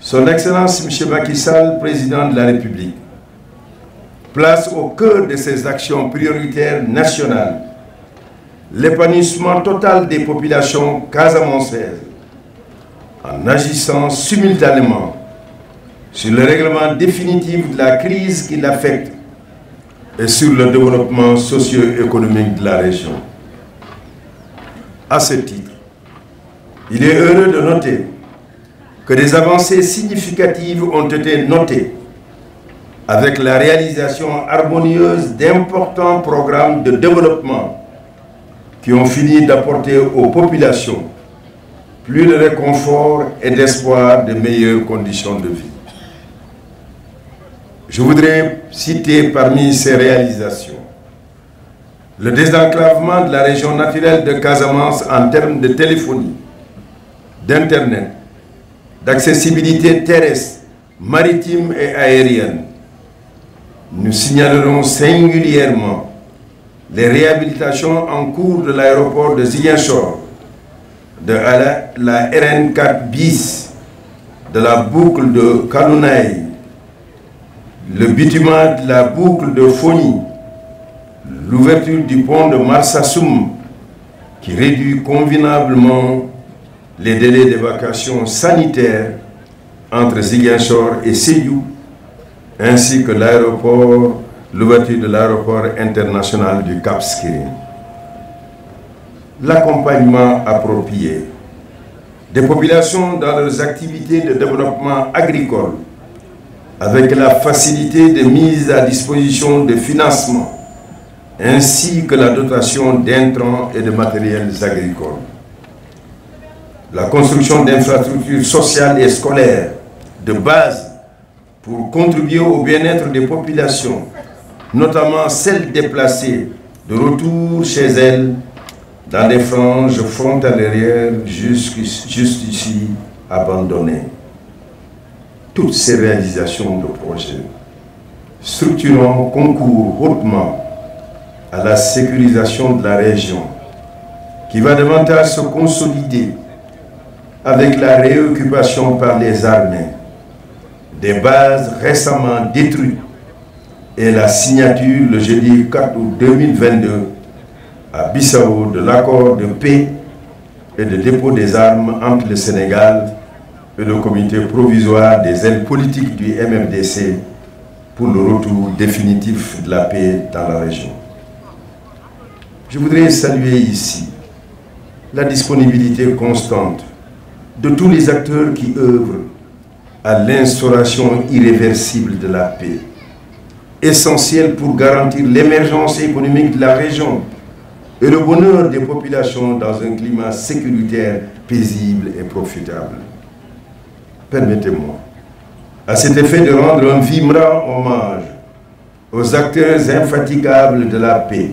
Son Excellence M. Macky Sall, Président de la République, place au cœur de ses actions prioritaires nationales l'épanouissement total des populations casamançaises en agissant simultanément sur le règlement définitif de la crise qui l'affecte et sur le développement socio-économique de la région. À ce titre, il est heureux de noter que des avancées significatives ont été notées avec la réalisation harmonieuse d'importants programmes de développement qui ont fini d'apporter aux populations plus de réconfort et d'espoir de meilleures conditions de vie. Je voudrais citer parmi ces réalisations le désenclavement de la région naturelle de Casamance en termes de téléphonie, d'Internet, d'accessibilité terrestre, maritime et aérienne. Nous signalerons singulièrement les réhabilitations en cours de l'aéroport de Ziguinchor, de la RN4 bis, de la boucle de Kalounaï, le bitument de la boucle de Foni, l'ouverture du pont de Marsassoum qui réduit convenablement les délais d'évacuation sanitaire entre Ziguinchor et Sédhiou, ainsi que l'ouverture de l'aéroport international du Cap Skirring. L'accompagnement approprié des populations dans leurs activités de développement agricole avec la facilité de mise à disposition de financement ainsi que la dotation d'intrants et de matériels agricoles. La construction d'infrastructures sociales et scolaires de base pour contribuer au bien-être des populations, notamment celles déplacées de retour chez elles dans des franges frontalières jusqu'ici abandonnées. Toutes ces réalisations de projets structurants concourent hautement à la sécurisation de la région qui va davantage se consolider avec la réoccupation par les armées des bases récemment détruites et la signature le jeudi 4 août 2022 à Bissau de l'accord de paix et de dépôt des armes entre le Sénégal et le comité provisoire des ailes politiques du MFDC pour le retour définitif de la paix dans la région. Je voudrais saluer ici la disponibilité constante de tous les acteurs qui œuvrent à l'instauration irréversible de la paix, essentielle pour garantir l'émergence économique de la région et le bonheur des populations dans un climat sécuritaire, paisible et profitable. Permettez-moi, à cet effet, de rendre un vibrant hommage aux acteurs infatigables de la paix,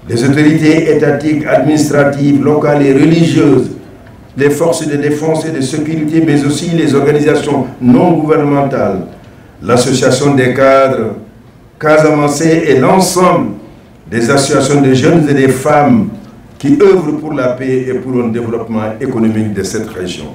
les autorités étatiques, administratives, locales et religieuses, les forces de défense et de sécurité, mais aussi les organisations non gouvernementales, l'association des cadres casamançais et l'ensemble des associations de jeunes et des femmes qui œuvrent pour la paix et pour un développement économique de cette région.